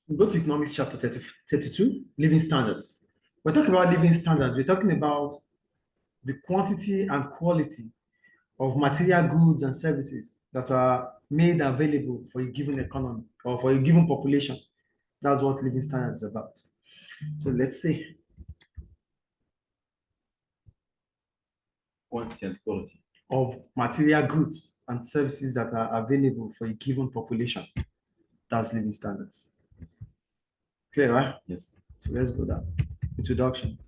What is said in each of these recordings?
We go to economics chapter 32, living standards. We're talking about living standards. We're talking about the quantity and quality of material goods and services that are made available for a given economy or for a given population. That's what living standards is about. So let's say Quantity and quality. of material goods and services that are available for a given population. That's living standards. Clear, right? Yes. So let's go down. Introduction.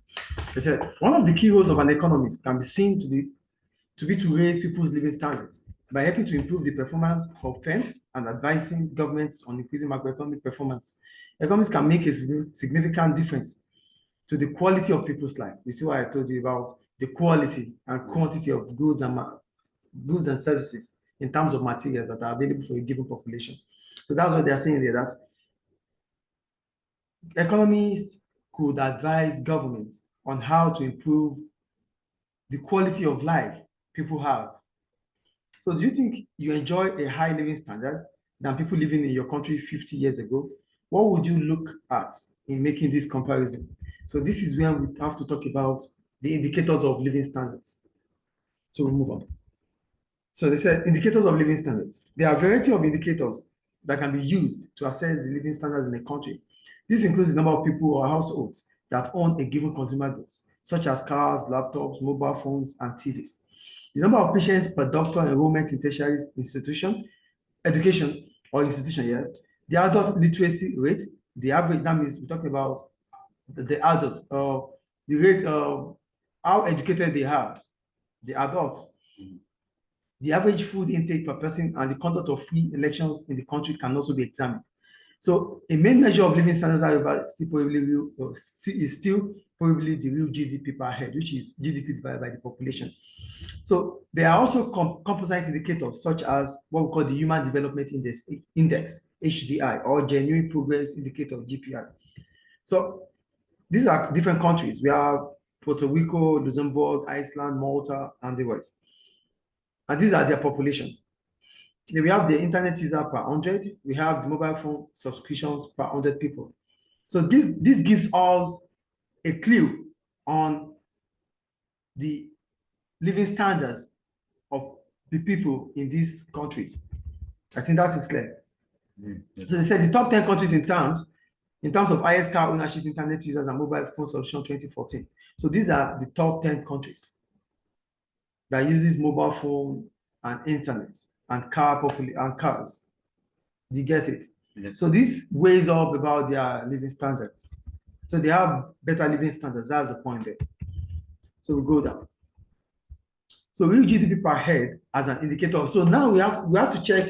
They said one of the key roles of an economist can be seen to raise people's living standards by helping to improve the performance of firms and advising governments on increasing macroeconomic performance. Economists can make a significant difference to the quality of people's life. You see what I told you about the quality and quantity of goods and services in terms of materials that are available for a given population. So that's what they're saying there, that economists could advise governments on how to improve the quality of life people have. So do you think you enjoy a high living standard than people living in your country 50 years ago? What would you look at in making this comparison? So this is where we have to talk about the indicators of living standards. So we'll move on. So they said indicators of living standards. There are a variety of indicators that can be used to assess the living standards in a country. This includes the number of people or households that own a given consumer goods, such as cars, laptops, mobile phones, and TVs. The number of patients per doctor enrollment in tertiary education or institution, yeah. The adult literacy rate, the average, that means we're talking about the adults, the rate of how educated they are, the adults. The average food intake per person and the conduct of free elections in the country can also be examined. So a main measure of living standards, however, is still probably the real GDP per head, which is GDP divided by the population. So there are also composite indicators such as what we call the Human Development Index, HDI, or Genuine Progress Indicator, GPI. So these are different countries. We have Puerto Rico, Luxembourg, Iceland, Malta, and the rest. And these are their population. Then we have the internet user per 100. We have the mobile phone subscriptions per 100 people. So this gives us a clue on the living standards of the people in these countries. I think that is clear. Yes. So they said the top 10 countries in terms of highest car ownership, internet users, and mobile phone subscription 2014. So these are the top 10 countries that uses mobile phone and internet and cars. Do you get it? Yes. So this weighs up about their living standards. So they have better living standards. That's the point there. So we go down. So real GDP per head as an indicator. So now we have to check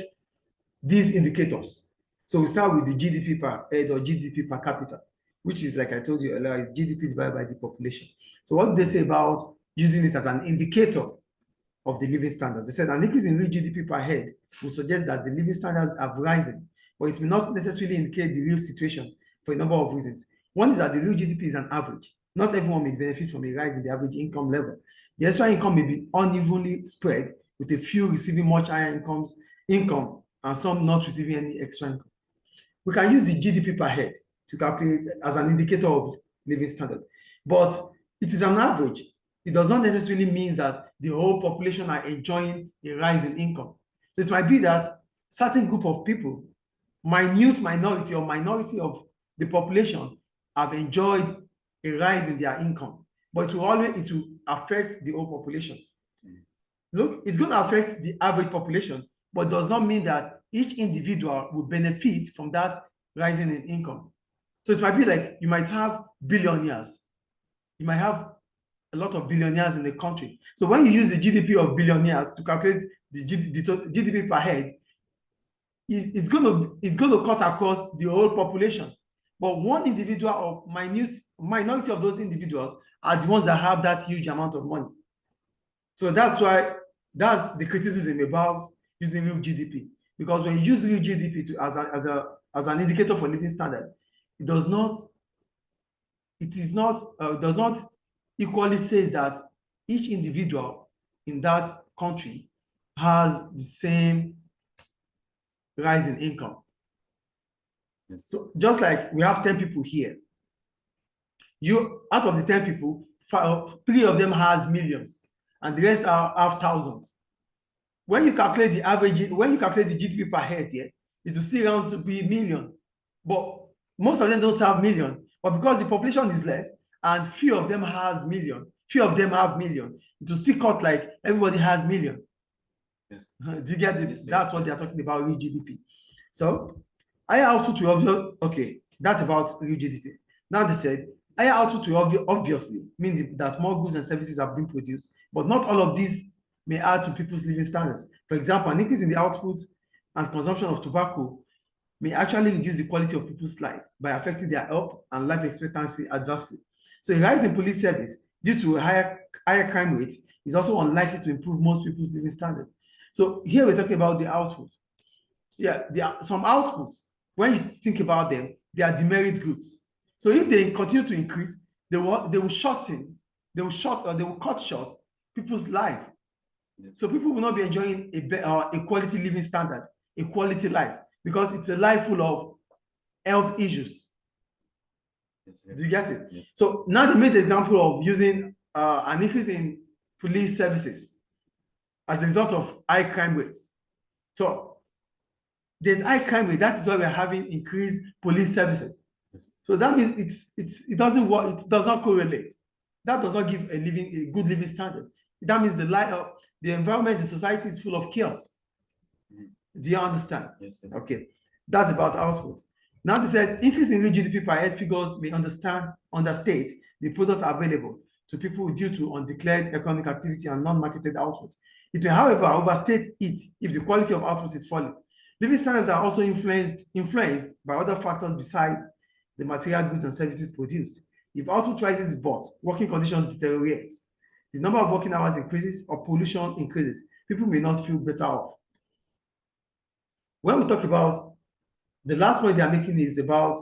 these indicators. So we start with the GDP per head or GDP per capita, which is, like I told you earlier, is GDP divided by the population. So what do they say about using it as an indicator of the living standards? They said an increase in real GDP per head will suggest that the living standards have risen, but it may not necessarily indicate the real situation for a number of reasons. One is that the real GDP is an average. Not everyone may benefit from a rise in the average income level. The extra income may be unevenly spread, with a few receiving much higher income and some not receiving any extra income. We can use the GDP per head to calculate as an indicator of living standard, but it is an average. It does not necessarily mean that the whole population are enjoying a rise in income. So it might be that certain group of people, minority of the population, have enjoyed a rise in their income, but it will affect the whole population. Look, it's going to affect the average population, but does not mean that each individual will benefit from that rising in income. So it might be like you might have billionaires. You might have a lot of billionaires in the country. So when you use the GDP of billionaires to calculate the GDP per head, it's going to cut across the whole population. But one individual or minority of those individuals are the ones that have that huge amount of money. So that's the criticism about using real GDP. Because when you use real GDP as an indicator for living standard, it does not equally says that each individual in that country has the same rise in income. Yes. So just like we have 10 people here, you out of the 10 people, 3 of them has millions, and the rest have thousands. When you calculate the average, when you calculate the GDP per head here, it will still round to be million. But most of them don't have million. But because the population is less and few of them has million, few of them have million, it will still cut like everybody has million. Yes. Do you get it? Yes, That's what they are talking about, real GDP. So higher output will obviously, okay, that's about real GDP. Now they said higher output will obviously mean that more goods and services are being produced, but not all of these may add to people's living standards. For example, an increase in the output and consumption of tobacco may actually reduce the quality of people's life by affecting their health and life expectancy adversely. So a rise in police service due to a higher crime rate is also unlikely to improve most people's living standards. So here we're talking about the output. Yeah, there are some outputs. When you think about them, they are demerit goods. So if they continue to increase, they will shorten, they will cut short people's life. So people will not be enjoying a quality living standard, a quality life, because it's a life full of health issues. Yes, yes. Do you get it? Yes. So now they made the example of using an increase in police services as a result of high crime rates. So there's high crime rate. That is why we're having increased police services. Yes. So that means it doesn't work. It does not correlate. That does not give a good living standard. That means the environment, the society is full of chaos. Do you understand? Yes, yes. Okay, that's about output. Now they said increase in real GDP per head figures may understate the products available to people due to undeclared economic activity and non-marketed output. It may, however, overstate it if the quality of output is falling. Living standards are also influenced by other factors besides the material goods and services produced. If output rises but working conditions deteriorate, the number of working hours increases or pollution increases, people may not feel better off. When we talk about the last point they are making is about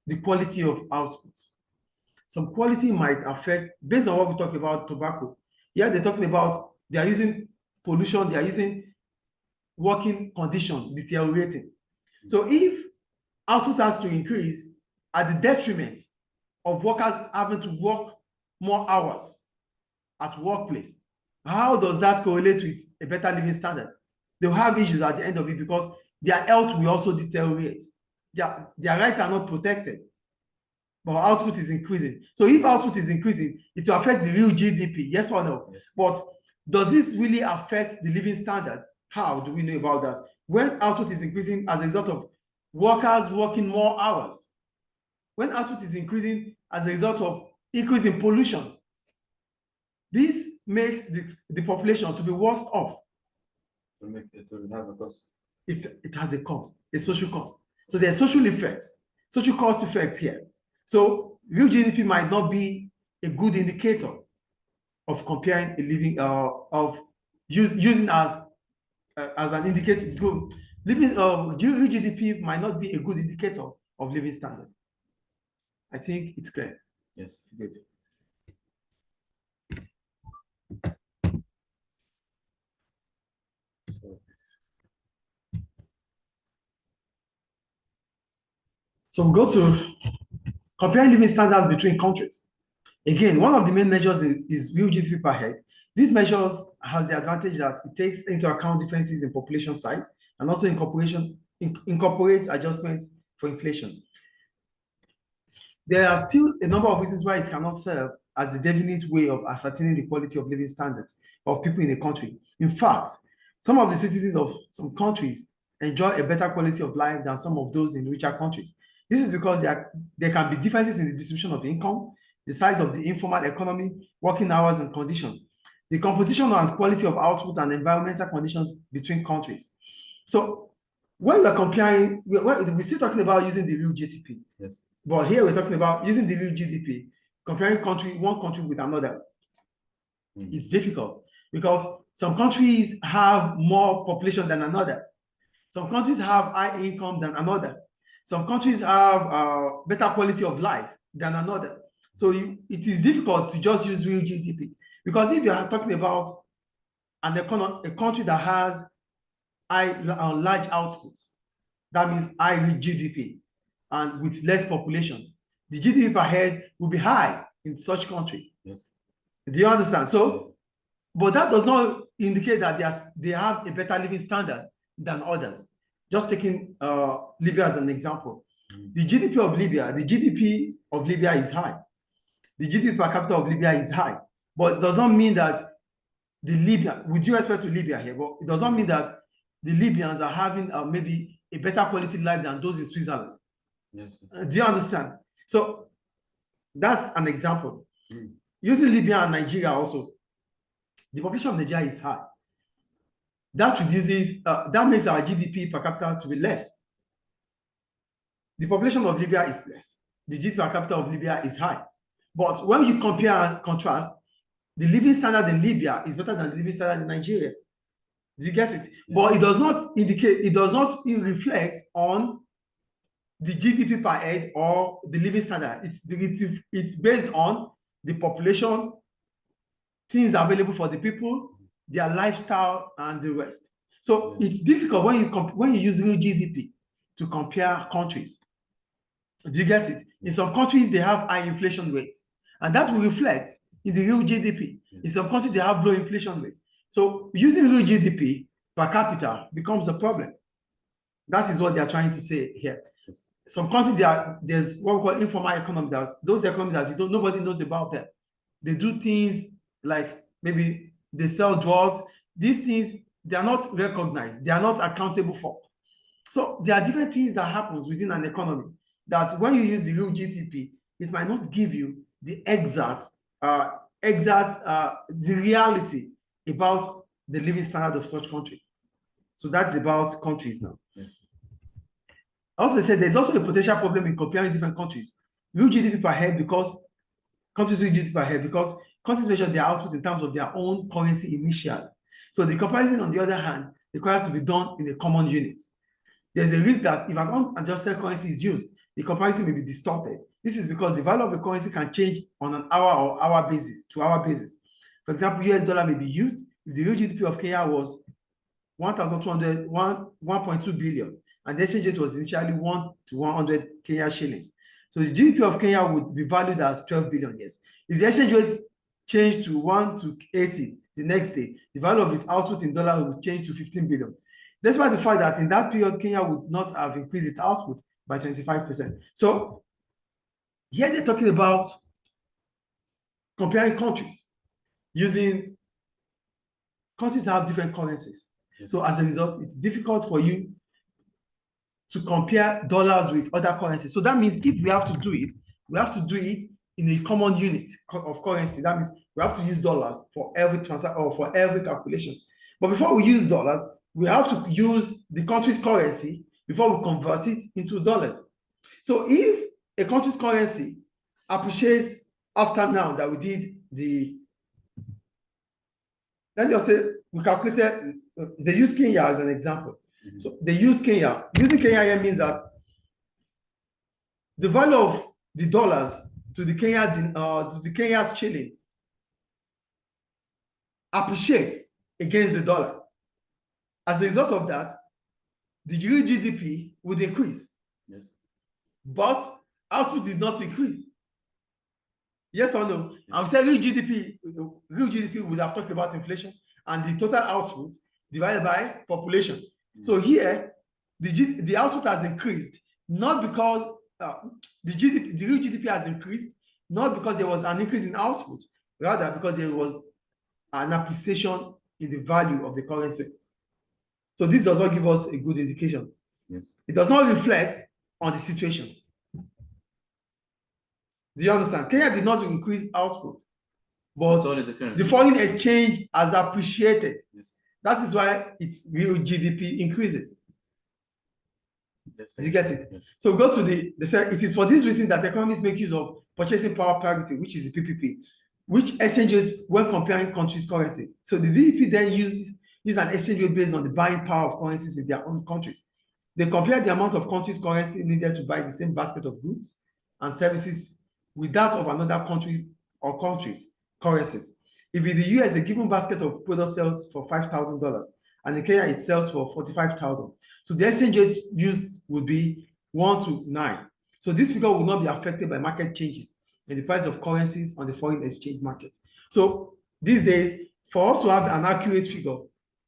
the quality of output. Some quality might affect based on what we talk about tobacco. Yeah, they're talking about they are using pollution, they are using working condition deteriorating. So if output has to increase at the detriment of workers having to work more hours at workplace, how does that correlate with a better living standard? They'll have issues at the end of it because their health will also deteriorate. Their rights are not protected, but output is increasing. So if output is increasing, it will affect the real GDP, yes or no? Yes. But does this really affect the living standard? How do we know about that? When output is increasing as a result of workers working more hours, when output is increasing as a result of increase in pollution, this makes the population to be worse off. It will have a cost. It has a cost, a social cost. So there are social effects, social cost effects here. So real GDP might not be a good indicator of comparing a living of using as an indicator. Living real GDP might not be a good indicator of living standard. I think it's clear. Yes. Good. So we go to comparing living standards between countries. Again, one of the main measures is real GDP per head. These measures has the advantage that it takes into account differences in population size and also incorporates adjustments for inflation. There are still a number of reasons why it cannot serve as a definite way of ascertaining the quality of living standards of people in a country. In fact, some of the citizens of some countries enjoy a better quality of life than some of those in richer countries. This is because there can be differences in the distribution of income, the size of the informal economy, working hours and conditions, the composition and quality of output and environmental conditions between countries. So when we're comparing, we're still talking about using the real GDP. Yes. But here we're talking about using the real GDP, comparing one country with another. It's difficult because some countries have more population than another. Some countries have high income than another. Some countries have better quality of life than another. So it is difficult to just use real GDP because if you are talking about a country that has large outputs, That means high GDP and with less population. The GDP per head will be high in such country. Yes. Do you understand? So, but that does not indicate that they have a better living standard than others. Just taking Libya as an example. The GDP of Libya is high. The GDP per capita of Libya is high. But it does not mean that with due respect to Libya here, but it does not mean that the Libyans are having maybe a better quality life than those in Switzerland. Yes. Do you understand? So that's an example. Using Libya and Nigeria also, the population of Nigeria is high. That reduces, that makes our GDP per capita to be less. The population of Libya is less. The GDP per capita of Libya is high. But when you compare and contrast, the living standard in Libya is better than the living standard in Nigeria. Do you get it? Yeah. But it does not indicate, it does not reflect on the GDP per head or the living standard. It's based on the population, things available for the people, their lifestyle, and the rest. So it's difficult when you use real GDP to compare countries. Do you get it? In some countries, they have high inflation rates, and that will reflect in the real GDP. In some countries, they have low inflation rates. So using real GDP per capita becomes a problem. That is what they are trying to say here. Some countries, there's what we call informal economy. Those economies that nobody knows about them. They do things like maybe they sell drugs. These things, they are not recognized. They are not accountable for. So there are different things that happens within an economy that when you use the real GDP, it might not give you the exact the reality about the living standard of such country. So that's about countries now. Yes. Also, they said there's also a potential problem in comparing different countries. Real GDP per head because countries real GDP per head because countries measure their output in terms of their own currency initially. So the comparison, on the other hand, requires to be done in a common unit. There's a risk that if an unadjusted currency is used, the comparison may be distorted. This is because the value of the currency can change on an hour basis. For example, US dollar may be used if the real GDP of Kenya was 1.2 billion, and the exchange rate was initially 1 to 100 Kenya shillings. So the GDP of Kenya would be valued as 12 billion. Yes. If the exchange rate changed to 1 to 80 the next day, the value of its output in dollars would change to 15 billion. Despite the fact that in that period, Kenya would not have increased its output by 25%. So here they're talking about comparing countries using countries that have different currencies. Yes. So as a result, it's difficult for you to compare dollars with other currencies. So that means if we have to do it, we have to do it in a common unit of currency. That means we have to use dollars for every transfer or for every calculation. But before we use dollars, we have to use the country's currency before we convert it into dollars. So if a country's currency appreciates after now that we did let's just say we calculated, they use Kenya as an example. Mm-hmm. So they use Kenya. Using Kenya here means that the value of the dollars to the Kenya's shilling appreciates against the dollar. As a result of that, the real GDP would increase. Yes. But output did not increase. Yes or no? Yes. I would say real GDP would have talked about inflation and the total output divided by population. Mm-hmm. So here, the output has increased, not because the real GDP has increased, not because there was an increase in output, rather because there was an appreciation in the value of the currency. So this does not give us a good indication. Yes. It does not reflect on the situation. Do you understand? Kenya did not increase output, but the foreign exchange has appreciated. Yes. That is why its real GDP increases. Yes. You get it? Yes. So go to they say it is for this reason that economists make use of purchasing power parity, which is the PPP, which exchanges when comparing countries' currency. So the DP then use an exchange rate based on the buying power of currencies in their own countries. They compare the amount of countries' currency needed to buy the same basket of goods and services with that of another country or countries' currencies. If in the US, a given basket of products sells for $5,000, and in Kenya, it sells for $45,000. So the exchange rate used would be 1 to 9. So this figure will not be affected by market changes in the price of currencies on the foreign exchange market. So these days, for us to have an accurate figure,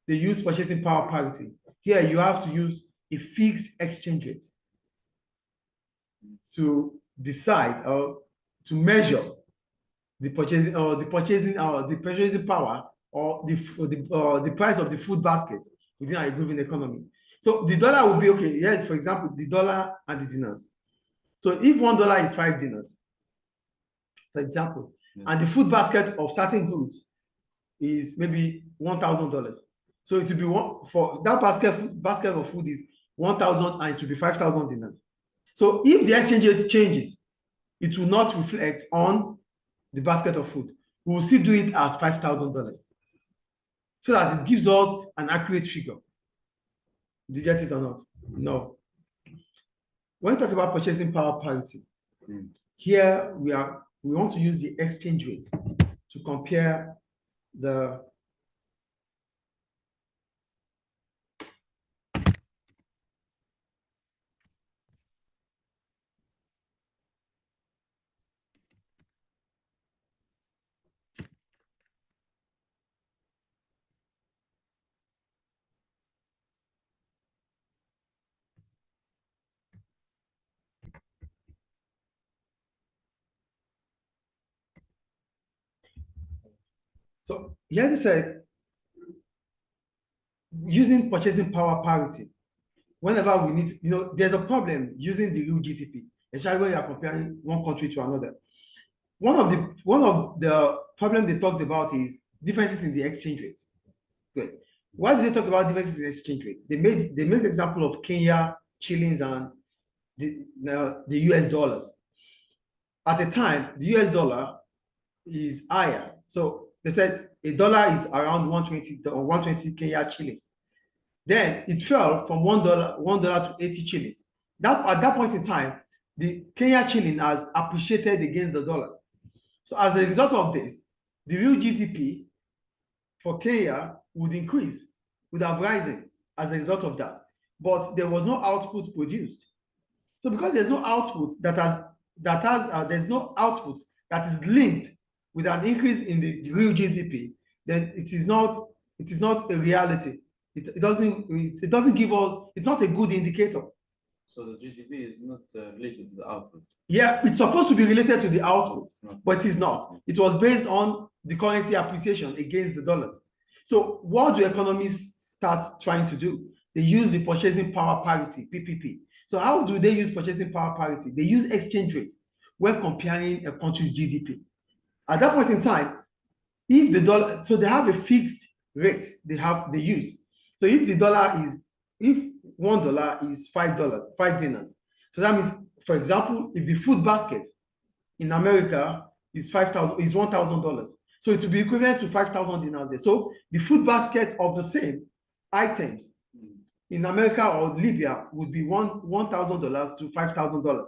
they use purchasing power parity. Here you have to use a fixed exchange rate to decide or to measure the purchasing power or the price of the food basket within a given economy. So the dollar will be okay. Yes, for example, the dollar and the dinars. So if $1 is 5 dinars, for example, and the food basket of certain goods is maybe $1,000. So it will be one for that basket of food is 1,000 and it will be 5,000 dinars. So if the exchange rate changes, it will not reflect on the basket of food. We will still do it as $5,000 so that it gives us an accurate figure. Do you get it or not? No. When we talk about purchasing power parity, here we want to use the exchange rate to compare the so here they said using purchasing power parity. Whenever we need, there's a problem using the real GDP, especially when you are comparing one country to another. One of the problems they talked about is differences in the exchange rate. Good. Why did they talk about differences in exchange rate? They made the example of Kenya, shillings, and the US dollars. At the time, the US dollar is higher. So they said a dollar is around 120 Kenya shillings. Then it fell from $1 to 80 shillings. At that point in time, the Kenya shilling has appreciated against the dollar. So as a result of this, the real GDP for Kenya would have risen as a result of that. But there was no output produced. So because there's no output there's no output that is linked with an increase in the real GDP, then it is not a reality. It doesn't give us, it's not a good indicator. So the GDP is not related to the output. Yeah, it's supposed to be related to the output, but it is not. It was based on the currency appreciation against the dollars. So what do economists start trying to do? They use the purchasing power parity, PPP. So how do they use purchasing power parity? They use exchange rate when comparing a country's GDP. At that point in time, if the dollar, so they have a fixed rate they use. So if $1 is $5, 5 dinars. So that means, for example, if the food basket in America is $1,000, so it will be equivalent to 5,000 dinars there. So the food basket of the same items in America or Libya would be $1,000 to $5,000.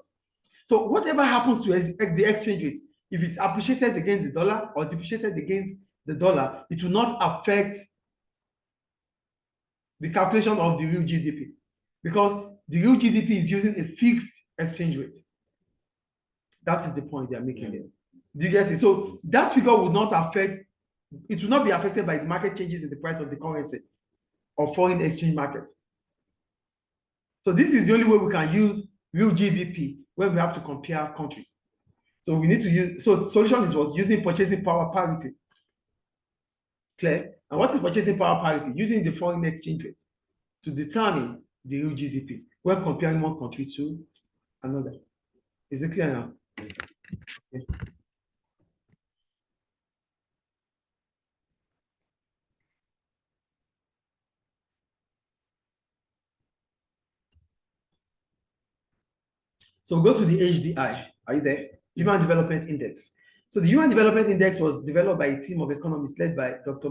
So whatever happens to the exchange rate, if it's appreciated against the dollar or depreciated against the dollar, it will not affect the calculation of the real GDP, because the real GDP is using a fixed exchange rate. That is the point they are making there. Do you get it? So that figure would not it will not be affected by the market changes in the price of the currency or foreign exchange markets. So this is the only way we can use real GDP when we have to compare countries. So we need to use, so solution is what? Using purchasing power parity. Clear? And what is purchasing power parity? Using the foreign exchange rate to determine the real GDP when comparing one country to another. Is it clear now? Okay. So go to the HDI. Are you there? Human Development Index. So the Human Development Index was developed by a team of economists led by Dr.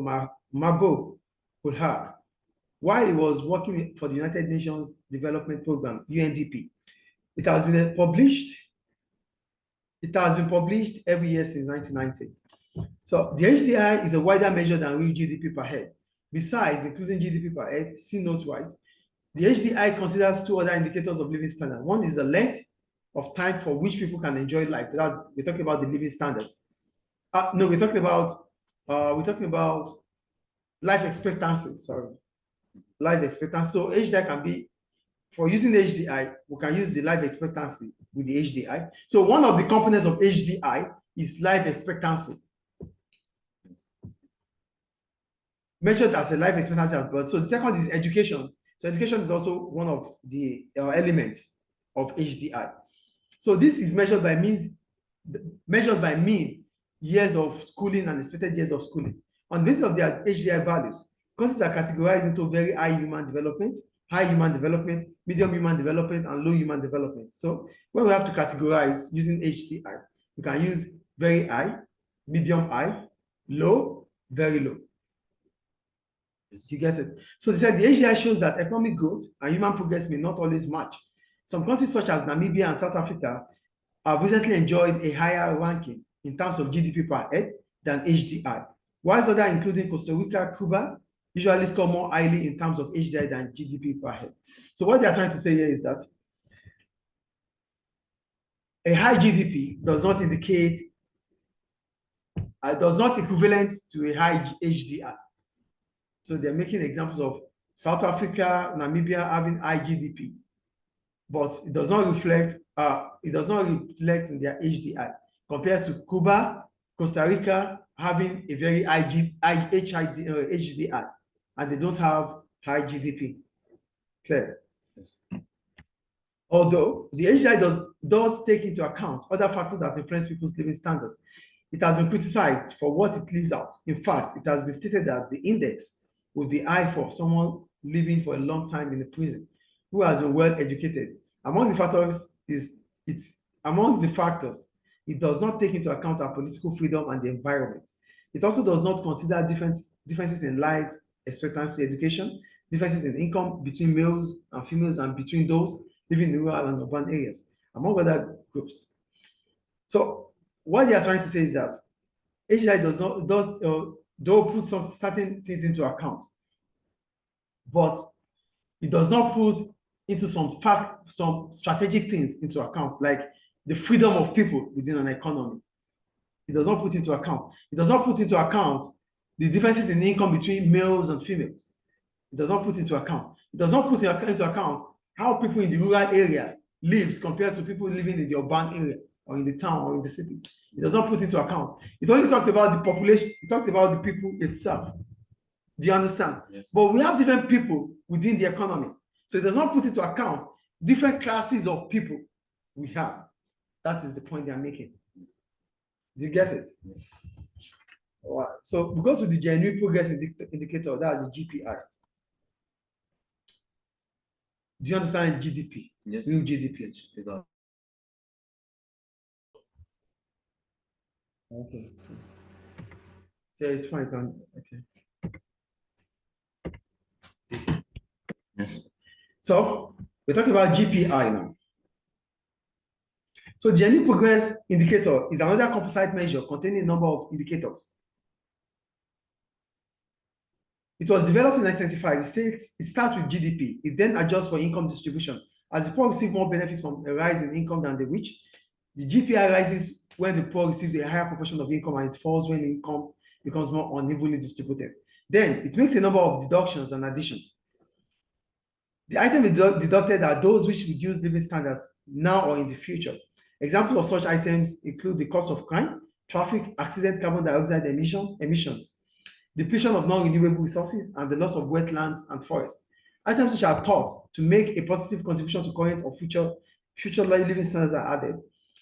Margot Kulhar while he was working for the United Nations Development Program, UNDP. It has been published every year since 1990. So the HDI is a wider measure than real GDP per head. Besides, including GDP per head, see note right, The HDI considers two other indicators of living standard. One is the length of time for which people can enjoy life. We're talking about the living standards. No, we're talking about life expectancy. Sorry, life expectancy. So HDI can be, for using HDI, we can use the life expectancy with the HDI. So one of the components of HDI is life expectancy, measured as a life expectancy at birth. So the second is education. So education is also one of the elements of HDI. So this is measured by mean years of schooling and expected years of schooling. On the basis of their HDI values, countries are categorized into very high human development, medium human development, and low human development. So when we have to categorize using HDI, we can use very high, medium high, low, very low. You get it? So they said the HDI shows that economic growth and human progress may not always match. Some countries such as Namibia and South Africa have recently enjoyed a higher ranking in terms of GDP per head than HDI, whilst others, including Costa Rica, Cuba, usually score more highly in terms of HDI than GDP per head. So what they are trying to say here is that a high GDP does not equivalent to a high HDI. So they're making examples of South Africa, Namibia having high GDP, but it does not reflect in their HDI compared to Cuba, Costa Rica having a very high HDI, and they don't have high GDP. Clear? Yes. Although the HDI does take into account other factors that influence people's living standards, it has been criticized for what it leaves out. In fact, it has been stated that the index would be high for someone living for a long time in a prison who has been well educated. Among the factors, it does not take into account our political freedom and the environment. It also does not consider differences in life expectancy, education, differences in income between males and females, and between those living in rural and urban areas, among other groups. So what they are trying to say is that HDI does put some certain things into account, but it does not put into some strategic things into account, like the freedom of people within an economy. It does not put into account. It does not put into account the differences in income between males and females. It does not put into account. It does not put into account how people in the rural area lives compared to people living in the urban area or in the town or in the city. It does not put into account. It only talks about the population. It talks about the people itself. Do you understand? Yes. But we have different people within the economy. So it does not put into account different classes of people we have. That is the point they are making. Do you get it? Yes. All right. So we go to the genuine progress indicator. That's the GPI. Do you understand GDP? Yes. Real GDP. Okay. So it's fine. Okay. Yes. So we're talking about GPI now. So genuine progress indicator is another composite measure containing a number of indicators. It was developed in 1995. It starts with GDP. It then adjusts for income distribution. As the poor receive more benefits from a rise in income than the rich, the GPI rises when the poor receives a higher proportion of income, and it falls when income becomes more unevenly distributed. Then it makes a number of deductions and additions. The items deducted are those which reduce living standards now or in the future. Examples of such items include the cost of crime, traffic, accident, carbon dioxide emissions, depletion of non-renewable resources, and the loss of wetlands and forests. Items which are thought to make a positive contribution to current or future living standards are added.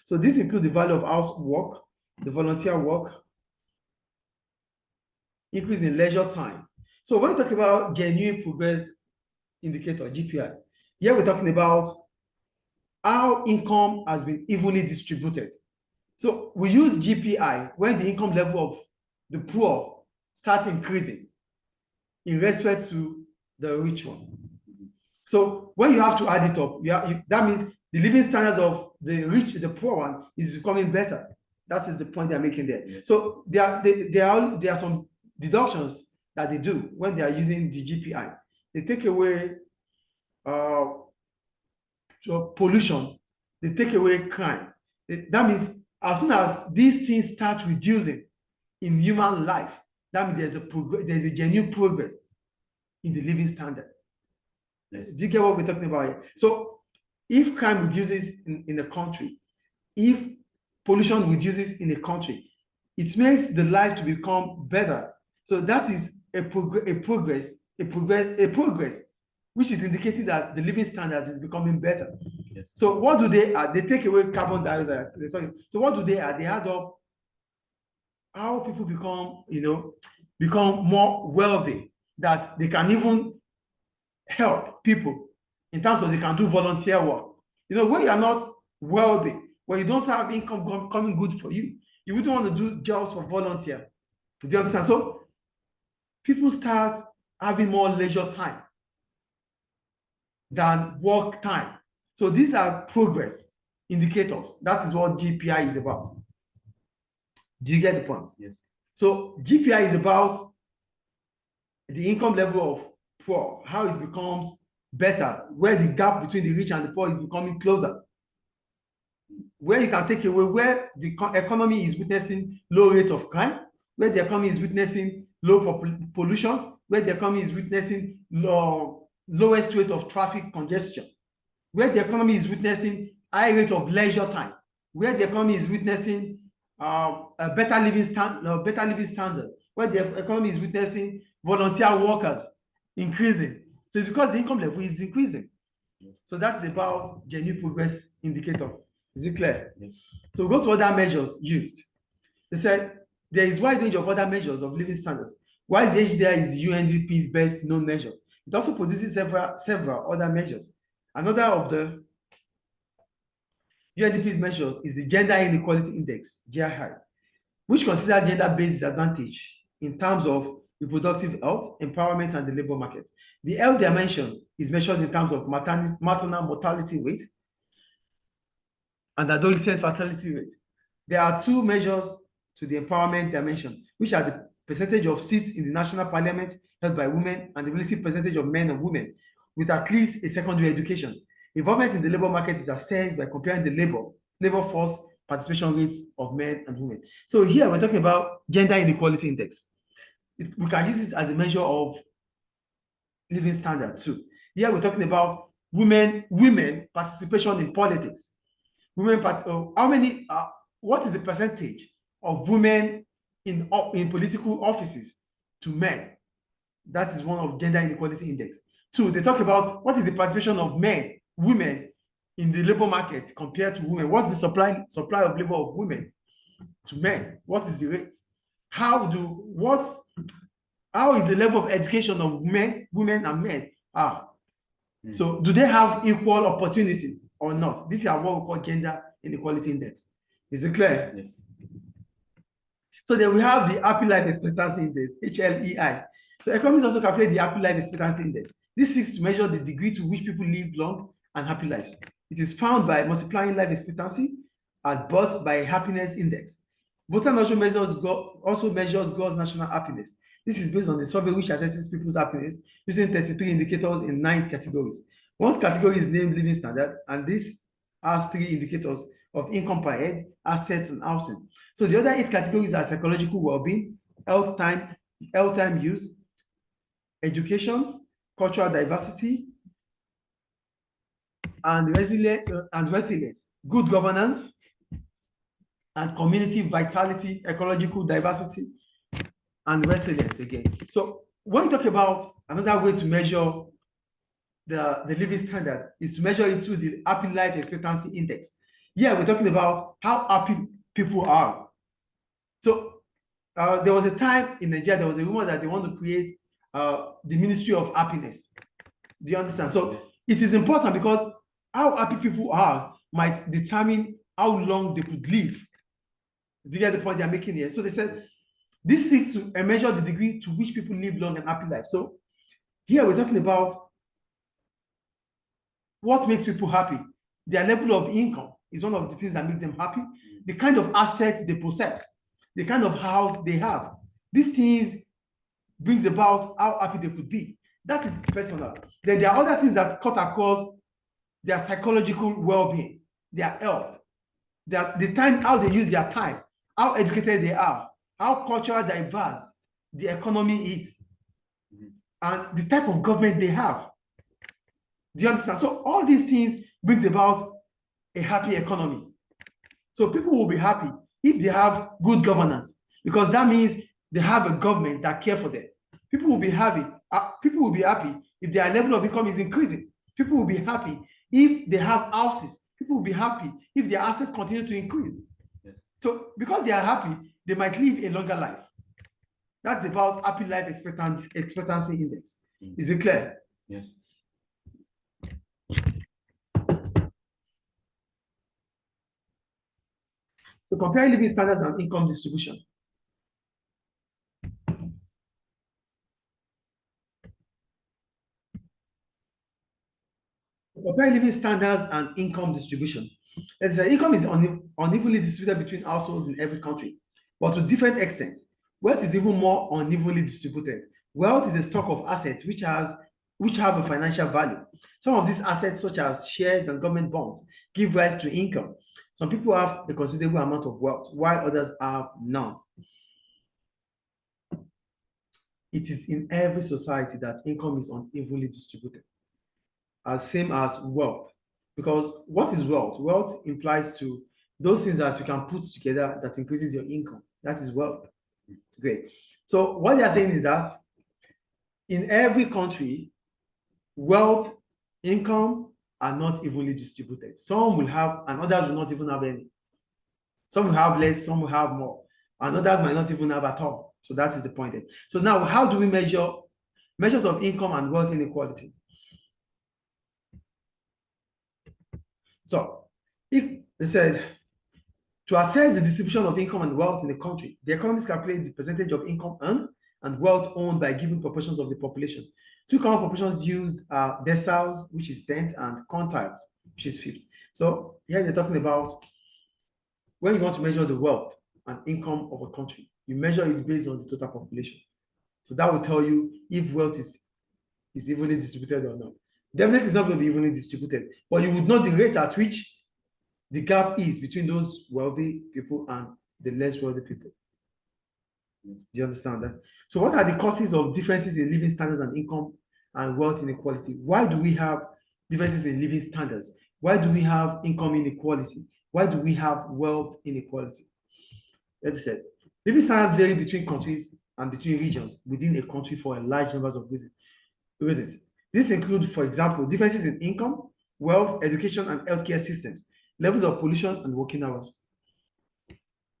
So this includes the value of housework, the volunteer work, increase in leisure time. So when we talk about genuine progress indicator, GPI, here we're talking about how income has been evenly distributed. So we use GPI when the income level of the poor starts increasing in respect to the rich one. So when you have to add it up, that means the living standards of the rich, the poor one, is becoming better. That is the point they're making there. Yeah. So there are some deductions that they do when they are using the GPI. They take away pollution, they take away crime. That means as soon as these things start reducing in human life, that means there's a genuine progress in the living standard. Yes. Do you get what we're talking about here? So if crime reduces in a country, if pollution reduces in a country, it makes the life to become better. So that is a progress, which is indicating that the living standard is becoming better. Yes. So what do they add? They take away carbon dioxide. So what do they add? They add up how people become more wealthy, that they can even help people in terms of they can do volunteer work. When you are not wealthy, when you don't have income coming good for you, you wouldn't want to do jobs for volunteer. Do you understand? So people start having more leisure time than work time. So these are progress indicators. That is what GPI is about. Do you get the point? Yes. So GPI is about the income level of poor, how it becomes better, where the gap between the rich and the poor is becoming closer, where you can take away where the economy is witnessing low rate of crime, where the economy is witnessing low pollution, where the economy is witnessing lowest rate of traffic congestion, where the economy is witnessing high rate of leisure time, where the economy is witnessing a better living standard, where the economy is witnessing volunteer workers increasing. So it's because the income level is increasing. So that's about genuine progress indicator. Is it clear? Yes. So go to other measures used. They said there is wide range of other measures of living standards. While the HDI is UNDP's best known measure, it also produces several other measures. Another of the UNDP's measures is the Gender Inequality Index, GPI, which considers gender-based disadvantage in terms of reproductive health, empowerment, and the labor market. The health dimension is measured in terms of maternal mortality rate and adolescent fertility rate. There are two measures to the empowerment dimension, which are the percentage of seats in the national parliament held by women and the relative percentage of men and women with at least a secondary education. Involvement in the labor market is assessed by comparing the labor force participation rates of men and women. So here we're talking about gender inequality index. We can use it as a measure of living standard too. Here we're talking about women participation in politics. What is the percentage of women in political offices to men? That is one of gender inequality index. Two, they talk about what is the participation of women in the labor market compared to women. What's the supply of labor of women to men? What is the rate? How is the level of education of women and men? So do they have equal opportunity or not? These are what we call gender inequality index. Is it clear? Yes. So then we have the happy life expectancy index, HLEI. So economists also calculate the happy life expectancy index. This seeks to measure the degree to which people live long and happy lives. It is found by multiplying life expectancy at birth by a happiness index. Voter also measures God's national happiness. This is based on the survey which assesses people's happiness using 33 indicators in 9 categories. One category is named living standard, and this has 3 indicators of income per head, assets, and housing. So the other 8 categories are psychological well-being, health time use, education, cultural diversity, and resilience, good governance, and community vitality, ecological diversity, and resilience again. So when we talk about another way to measure the living standard is to measure it through the happy life expectancy index. Here we're talking about how happy people are. So there was a time in Nigeria, there was a rumor that they want to create the Ministry of Happiness. Do you understand? So it is important because how happy people are might determine how long they could live. Do you get the point they're making here? So they said this seeks to measure the degree to which people live long and happy lives. So here we're talking about what makes people happy. Their level of income is one of the things that make them happy. The kind of assets they possess, the kind of house they have. These things brings about how happy they could be. That is personal. Then there are other things that cut across their psychological well-being, their health, the time, how they use their time, how educated they are, how cultural diverse the economy is, and the type of government they have. Do you understand? So all these things brings about a happy economy. So people will be happy if they have good governance, because that means they have a government that cares for them. People will be happy. People will be happy if their level of income is increasing. People will be happy if they have houses. People will be happy if their assets continue to increase. Yes. So because they are happy, they might live a longer life. That's about happy life expectancy index. Is it clear? Yes. So compare living standards and income distribution. Compare living standards and income distribution. Let's say income is unevenly distributed between households in every country, but to different extents. Wealth is even more unevenly distributed. Wealth is a stock of assets which have a financial value. Some of these assets, such as shares and government bonds, give rise to income. Some people have a considerable amount of wealth, while others have none. It is in every society that income is unevenly distributed, as same as wealth. Because what is wealth? Wealth implies to those things that you can put together that increases your income. That is wealth. Great. So what they are saying is that in every country, wealth, income are not evenly distributed. Some will have, and others will not even have any. Some will have less, some will have more, and others might not even have at all. So that is the point there. So now, how do we measure measures of income and wealth inequality? So, if they said to assess the distribution of income and wealth in the country, the economists calculate the percentage of income earned and wealth owned by given proportions of the population. Two common proportions used are deciles, which is tenth, and quintiles, which is fifth. So here they're talking about when you want to measure the wealth and income of a country, you measure it based on the total population. So that will tell you if wealth is evenly distributed or not. Definitely it's not going to be evenly distributed, but you would know the rate at which the gap is between those wealthy people and the less wealthy people. Do you understand that? So what are the causes of differences in living standards and income and wealth inequality? Why do we have differences in living standards? Why do we have income inequality? Why do we have wealth inequality? Let's say living standards vary between countries and between regions within a country for a large numbers of reasons. This include, for example, differences in income, wealth, education, and healthcare systems, levels of pollution, and working hours.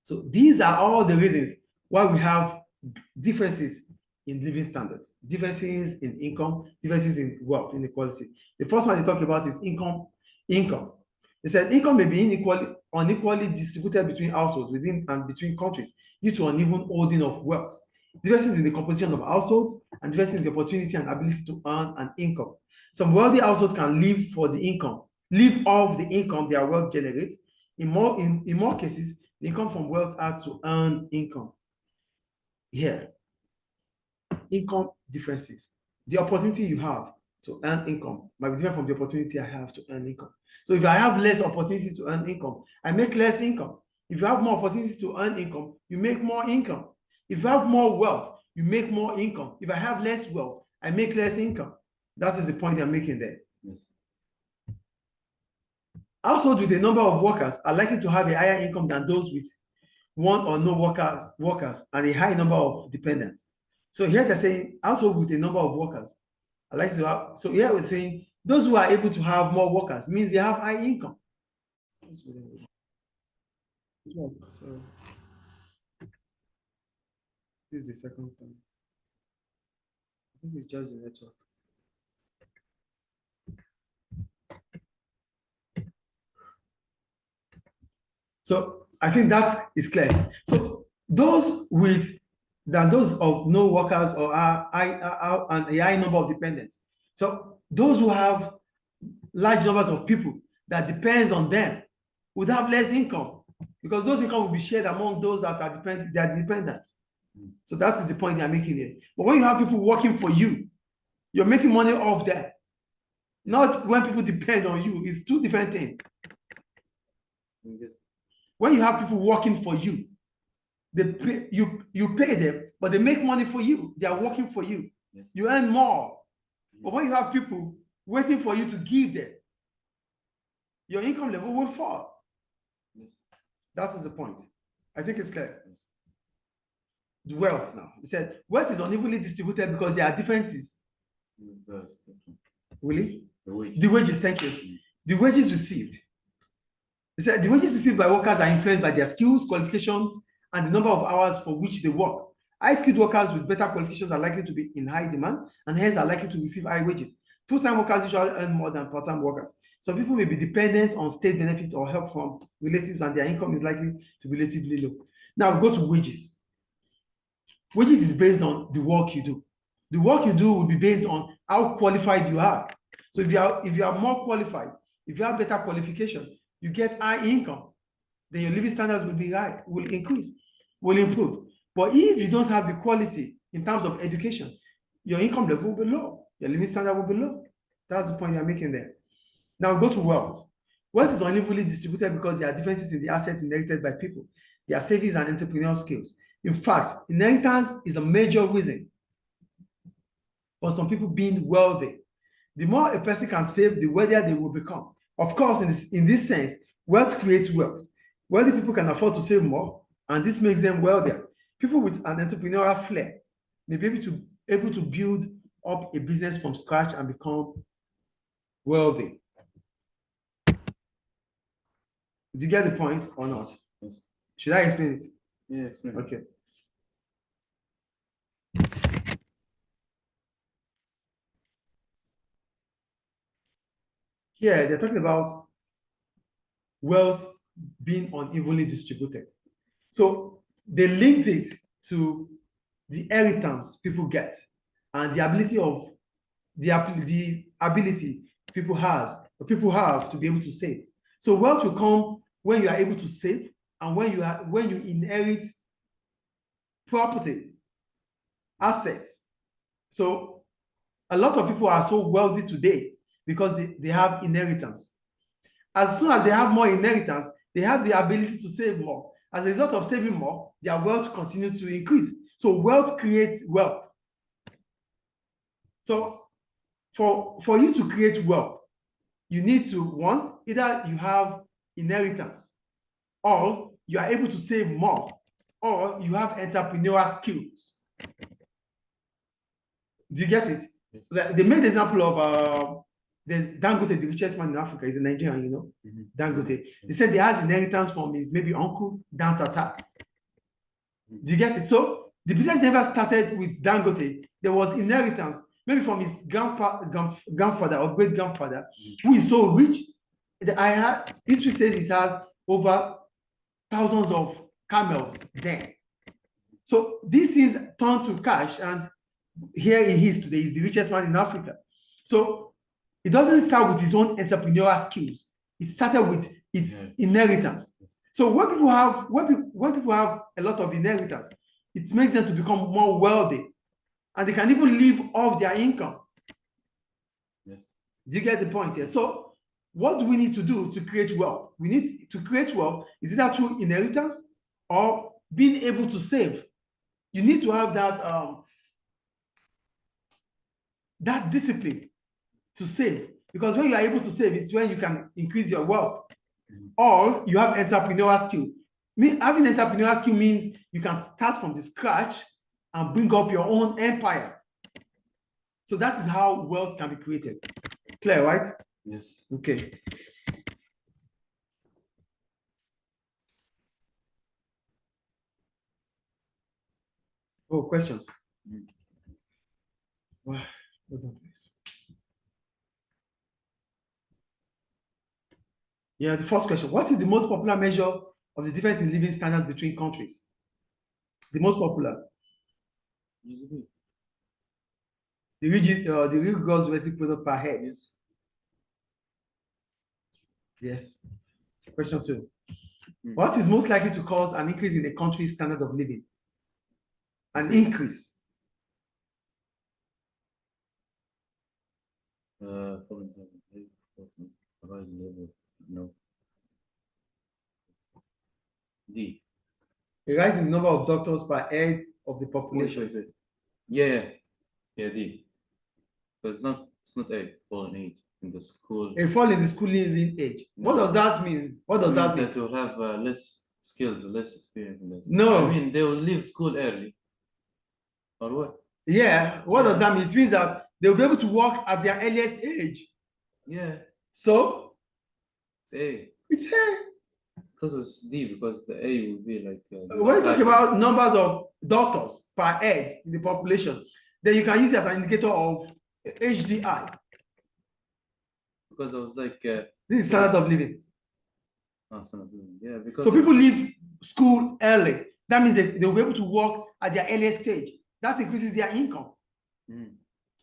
So these are all the reasons why we have differences in living standards, differences in income, differences in wealth inequality. The first one they talk about is income. They said income may be unequally distributed between households within and between countries due to uneven holding of wealth, differences in the composition of households, and differences in the opportunity and ability to earn an income. Some wealthy households can live off the income their wealth generates. In more cases, the income from wealth adds to earn income. Here, income differences. The opportunity you have to earn income might be different from the opportunity I have to earn income. So if I have less opportunity to earn income, I make less income. If you have more opportunities to earn income, you make more income. If you have more wealth, you make more income. If I have less wealth, I make less income. That is the point I'm making there. Yes. Households with a number of workers are likely to have a higher income than those with one or no workers and a high number of dependents. So here they're saying households with a number of workers are likely to have. So here we're saying those who are able to have more workers means they have high income. So this is the second point. I think it's just the network. So I think that is clear. So those of no workers or and a high number of dependents. So those who have large numbers of people that depends on them would have less income because those income will be shared among those that are dependents. So that is the point they are making here. But when you have people working for you, You're making money off that. Not when people depend on you. It's two different things. When you have people working for you, they pay, you pay them, but they make money for you. They are working for you. Yes. You earn more. But when you have people waiting for you to give them, your income level will fall. Yes. That is the point. I think it's clear. Yes. The wealth now. He said, wealth is unevenly distributed because there are differences. Really? The wages, thank you. The wages received. He said, the wages received by workers are influenced by their skills, qualifications, and the number of hours for which they work. High-skilled workers with better qualifications are likely to be in high demand and hence are likely to receive high wages. Full-time workers usually earn more than part-time workers. Some people may be dependent on state benefits or help from relatives, and their income is likely to be relatively low. Now we go to wages. Wages is based on the work you do. The work you do will be based on how qualified you are. So if you are more qualified, if you have better qualification, you get high income, then your living standards will be high, will increase, will improve. But if you don't have the quality in terms of education, your income level will be low, your living standard will be low. That's the point you're making there. Now go to wealth. Wealth is unevenly distributed because there are differences in the assets inherited by people, their savings and entrepreneurial skills. In fact, inheritance is a major reason for some people being wealthy. The more a person can save, the wealthier they will become. Of course, in this sense, wealth creates wealth. Wealthy people can afford to save more, and this makes them wealthier. People with an entrepreneurial flair may be able to build up a business from scratch and become wealthy. Did you get the point or not? Yes. Should I explain it? Yeah, explain. Okay. Here, they're talking about wealth being unevenly distributed. So they linked it to the inheritance people get and the ability people have to be able to save. So wealth will come when you are able to save and when you inherit property, assets. So a lot of people are so wealthy today because they have inheritance. As soon as they have more inheritance, they have the ability to save more. As a result of saving more, their wealth continues to increase. So wealth creates wealth. So for you to create wealth, you need to, one, either you have inheritance, or you are able to save more, or you have entrepreneurial skills. Do you get it? Yes. They made the example of there's Dangote, the richest man in Africa, is a Nigerian, you know. Dangote. They said they had inheritance from his maybe uncle down Tata. Do you get it? So the business never started with Dangote. There was inheritance, maybe from his grandfather or great grandfather, who is so rich. History says it has over thousands of camels there. So this is turned to cash, and here he is today. He's the richest man in Africa. So it doesn't start with his own entrepreneurial skills. It started with its inheritance. So when people have a lot of inheritance, it makes them to become more wealthy, and they can even live off their income. Yes. Do you get the point here? So what do we need to do to create wealth? We need to create wealth is either through inheritance or being able to save. You need to have that discipline to save, because when you are able to save, it's when you can increase your wealth. Or you have entrepreneurial skill. Having entrepreneurial skill means you can start from the scratch and bring up your own empire. So that is how wealth can be created. Clear, right? Yes. Okay. Oh, questions? Wow. Yeah, the first question. What is the most popular measure of the difference in living standards between countries? The most popular. The real gross domestic product per head. Yes. Yes. Question 2. What is most likely to cause an increase in a country's standard of living? An increase. Falling time, rising level, no. D. A rise in the number of doctors per head of the population. Wait. Yeah, D. But it's not A, falling age in the school. A fall in the school leaving age. What No. does that mean? What does that means mean? that you'll have less skills, less experience in this. No. I mean, they will leave school early. Or what? Yeah. What does that mean? It means that they'll be able to work at their earliest age. Yeah, So it's A. it's A. I thought it was D because the A would be like. When you talk about numbers of doctors per head in the population, then you can use it as an indicator of HDI. Because I was like. This is standard of living. Standard of living. Yeah, because. So people leave school early. That means they'll be able to work at their earliest stage. That increases their income.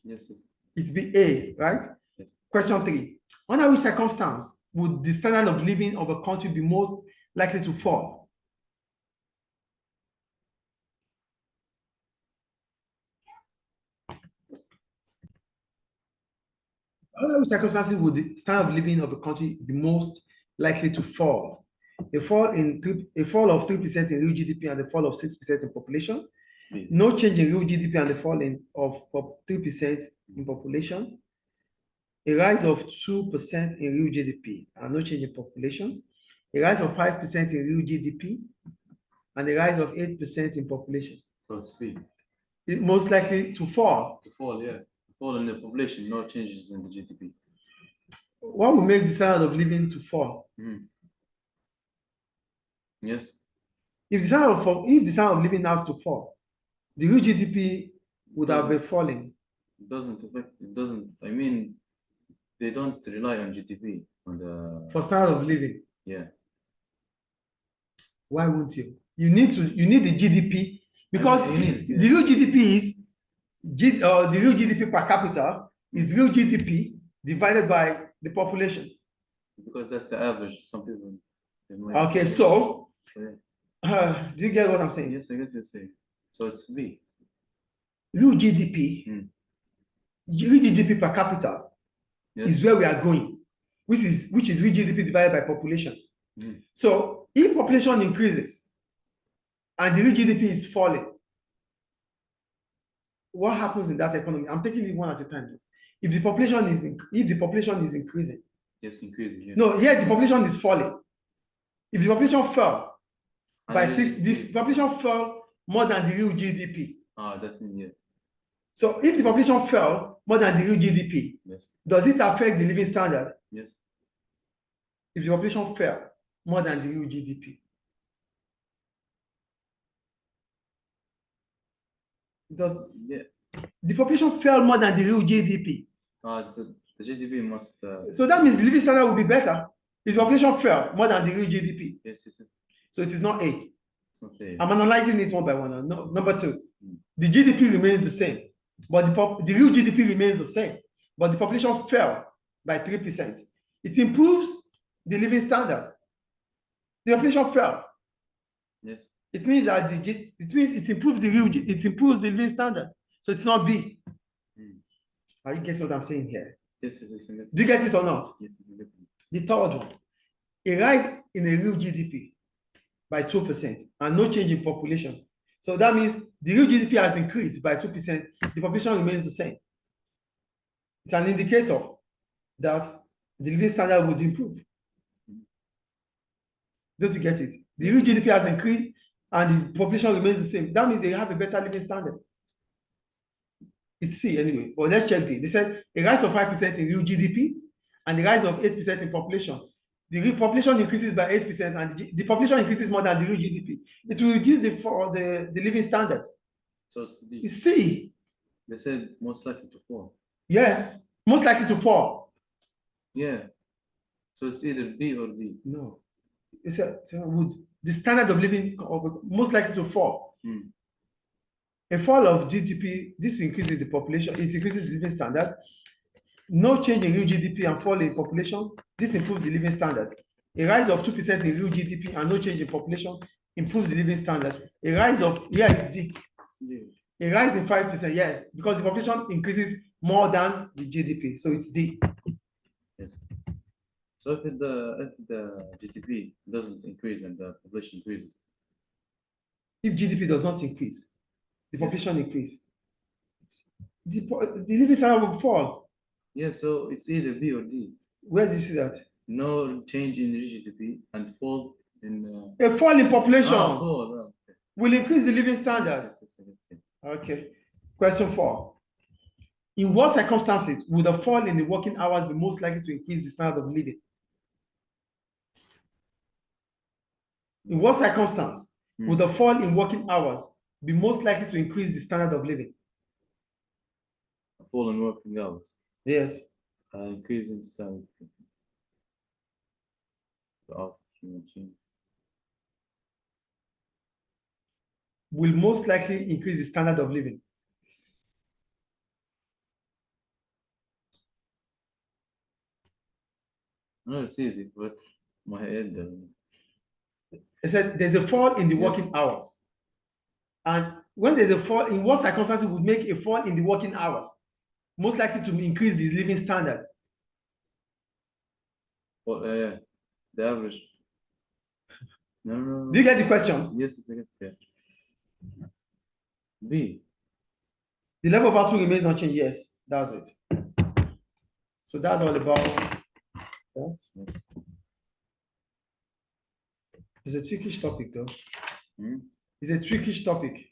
Yes. It's be A, right? Yes. Question 3. Under which circumstance would the standard of living of a country be most likely to fall? Under which circumstances would the standard of living of a country be most likely to fall? A fall of 3% in real GDP and a fall of 6% in population. No change in real GDP and the fall of 3% in population. A rise of 2% in real GDP and no change in population. A rise of 5% in real GDP and a rise of 8% in population. So it's B. It's most likely to fall. To fall, yeah. Fall in the population, no changes in the GDP. What will make the standard of living to fall? Yes. If the standard of living has to fall, the real GDP would have been falling. It doesn't. I mean, they don't rely on GDP for standard of living. Yeah. Why won't you? You need the GDP because the real GDP is the real GDP per capita is real GDP divided by the population. Because that's the average. Some people. Okay, so do you get what I'm saying? Yes, I get what you're saying. So it's B. Real GDP, real GDP per capita is where we are going, which is real GDP divided by population. So if population increases and the real GDP is falling, what happens in that economy? I'm taking it one at a time. If the population is increasing, yes, increasing. Yeah. No, here the population is falling. If the population fell by 6, the population fell more than the real GDP. That's yeah. So if the population fell more than the real GDP, yes, does it affect the living standard? Yes. If the population fell more than the real GDP, does the population fell more than the real GDP? The GDP must. So that means the living standard will be better if the population fell more than the real GDP. Yes. So it is not A. It's not A. I'm analyzing it one by one. No, number 2, the GDP remains the same, but the real GDP remains the same, but the population fell by 3%. It improves the living standard. The population fell. Yes. It means that it improves the living standard. So it's not B. Are you getting what I'm saying here? Yes. Do you get it or not? Yes. The third one, a rise in a real GDP by 2% and no change in population. So that means the real GDP has increased by 2%, the population remains the same. It's an indicator that the living standard would improve. Don't you get it? The real GDP has increased and the population remains the same. That means they have a better living standard. It's C anyway, but let's check this. They said a rise of 5% in real GDP and a rise of 8% in population. The real population increases by 8% and the population increases more than the real GDP. It will reduce the living standard. So it's D. It's C. They said most likely to fall. Yes, most likely to fall. Yeah. So it's either B or D. No. It's the standard of living most likely to fall. A fall of GDP, this increases the population, it increases the living standard. No change in real GDP and fall in population, this improves the living standard. A rise of 2% in real GDP and no change in population improves the living standard. A rise of, D. A rise in 5%, yes, because the population increases more than the GDP. So it's D. Yes. So if the GDP doesn't increase and the population increases, If GDP does not increase, the Yes. population increase, the living standard will fall. yeah, so it's either B or D. Where do you see that? No change in the GDP and fall in. A fall in population Fall. Okay. will increase the living standard. Yes. Okay. Question 4. In what circumstances would a fall in the working hours be most likely to increase the standard of living? In what circumstance would a fall in working hours be most likely to increase the standard of living? A fall in working hours. Yes. Increase in standard. Will most likely increase the standard of living. No, it's easy, but my head. I said there's a fall in the Yes. working hours. And when there's a fall, in what circumstances would make a fall in the working hours most likely to increase the living standard? Well, the average. No. Do you get the question? Yes, it's a good. B. The level of output remains unchanged. Yes, that's it. So that's all about that. Yes. It's a trickish topic, though. Hmm? It's a trickish topic.